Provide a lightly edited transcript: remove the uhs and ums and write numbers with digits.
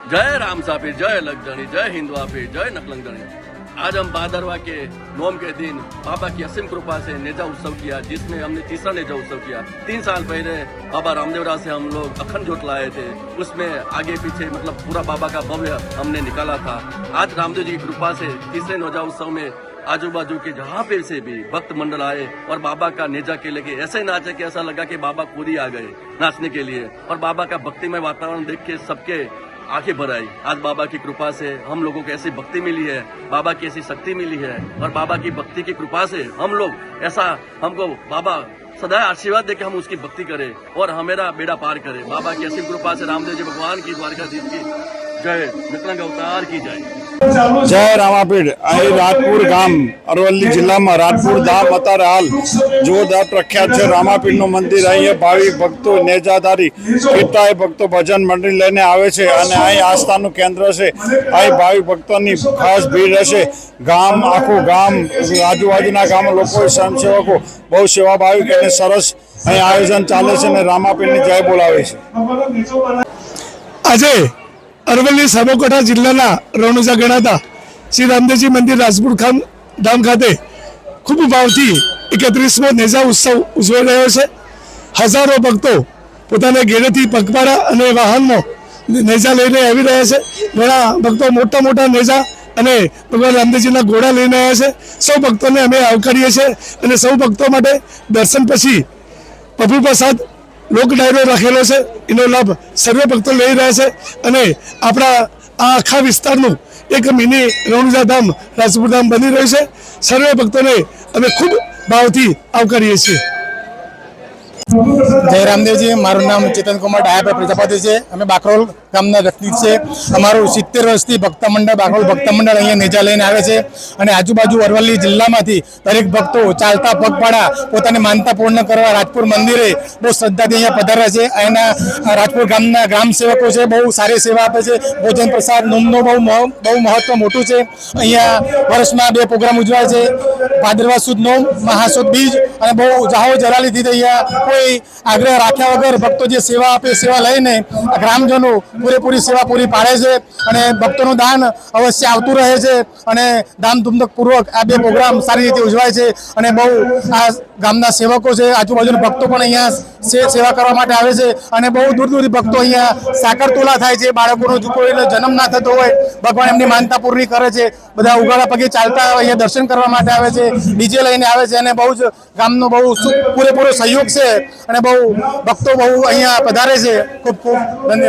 जय राम साफिर, जय लखजणी, जय हिंदवा फिर, जय नकलंगणी। आज हम भादरवा के नोम के दिन बाबा की असीम कृपा से नेजा उत्सव किया, जिसमें हमने तीसरा नेजा उत्सव किया। 3 साल पहले बाबा रामदेवरा से हम लोग अखंड जोत लाए थे, उसमें आगे पीछे मतलब पूरा बाबा का भव्य हमने निकाला था। आज रामदेव जी की कृपा से तीसरे नेजा उत्सव में आजू बाजू के जहाँ पे से भी भक्त मंडल आए और बाबा का नेजा के लेके ऐसे नाचे कि ऐसा लगा कि बाबा खुद ही आ गए नाचने के लिए। और बाबा का भक्तिमय वातावरण देख के सबके आंखें भर आई। आज बाबा की कृपा से हम लोगों को ऐसी भक्ति मिली है, बाबा की ऐसी शक्ति मिली है, और बाबा की भक्ति की कृपा से हम लोग ऐसा, हमको बाबा सदा आशीर्वाद दे के हम उसकी भक्ति करें और हमारा बेड़ा पार करें। बाबा की असीम कृपा से रामदेव जी भगवान की, द्वारकाधीश की जय, नकलंग अवतार की जय। जय रामापीठ। અહીં રાજપુર ગામ અરવલ્લી જિલ્લામાં રાજપુર ધામ અત્યારે હાલ જોરદાર પ્રખ્યાત છે રામાપીઠનું મંદિર। અહીંયા ભાવિક ભક્તો નેજાધારી કેટલાય ભક્તો ભજન મંડળી લઈને આવે છે અને અહીં આસ્થાનું કેન્દ્ર છે। અહીં ભાવિક ભક્તોની ખાસ ભીડ હશે। ગામ આખું ગામ આજુબાજુના ગામ લોકો સ્વયંસેવકો બહુ સેવાભાવિક અને સરસ અહીં આયોજન ચાલે છે અને રામાપીઠની જય બોલાવે છે। આજે અરવલ્લી સાબરકાંઠા જિલ્લાના રણુજા ગણાતા શ્રી રામદેવજી મંદિર રાજપુર ધામ ખાતે ખૂબ ભાવથી 31મો નેજા ઉત્સવ ઉજવાઈ રહ્યો છે। હજારો ભક્તો પોતાના ઘેરેથી પગપાળા અને વાહનમાં નેજા લઈને આવી રહ્યા છે। ઘણા ભક્તો મોટા મોટા નેજા અને ભગવાન રામદેવજીના ઘોડા લઈને આવ્યા છે। સૌ ભક્તોને અમે આવકારીએ છીએ અને સૌ ભક્તો માટે દર્શન પછી પ્રભુ પ્રસાદ લોક ડાયરો રાખેલો છે, એનો લાભ સર્વે ભક્તો લઈ રહ્યા છે અને આપણા આ આખા વિસ્તારનું એક મિની રણુજા ધામ રાજપુર ધામ બની રહ્યું છે। સર્વે ભક્તોને અમે ખૂબ ભાવથી આવકારીએ છીએ। જય રામદેવજી। મારું નામ ચેતન કુમાર ડાયાભાઈ પ્રજાપતિ છે। અમે બાકરોલ ગામના રસનીક છે। અમારું 70 વર્ષથી ભક્ત મંડળ બાકરોલ ભક્ત મંડળ અહીંયા નેજા લઈને આવે છે અને આજુબાજુ અરવલ્લી જિલ્લામાંથી દરેક ભક્તો ચાલતા પગપાળા પોતાની માનતા પૂર્ણ કરવા રાજપુર મંદિરે બહુ શ્રદ્ધાથી અહીંયા પધાર્યા છે। અહીંના રાજપુર ગામના ગ્રામ સેવકો છે, બહુ સારી સેવા આપે છે। ભોજન પ્રસાદ નોમનું બહુ મહત્વ મોટું છે। અહીંયા વર્ષમાં 2 પ્રોગ્રામ ઉજવાય છે, ભાદરવા સુદ નોમ, મહાસુદ બીજ, અને બહુ જાહો જલાલીથી અહીંયા કોઈ આગ્રહ રાખ્યા વગર ભક્તો જે સેવા આપે સેવા લઈને ગ્રામજનો પૂરેપૂરી સેવા પૂરી પાડે છે અને ભક્તોનું દાન અવશ્ય આવતું રહે છે અને ધામધૂમપૂર્વક આ 2 પ્રોગ્રામ સારી રીતે ઉજવાય છે અને બહુ આ ગામના સેવકો છે, આજુબાજુના ભક્તો પણ અહીંયા સેવા કરવા માટે આવે છે અને બહુ દૂર દૂરથી ભક્તો અહીંયા સાકરતોલા થાય છે। બાળકોનો કોઈને જન્મ ના થતો હોય, ભગવાન એમની માનતા પૂરી કરે છે। બધા ઉગાડા પગે ચાલતા અહીંયા દર્શન કરવા માટે આવે છે, ડીજે લઈને આવે છે અને બહુ જ ગામનો બહુ પૂરેપૂરો સહયોગ છે અને બહુ ભક્તો બહુ અહીંયા પધારે છે। ખૂબ ખૂબ ધન્યવાદ।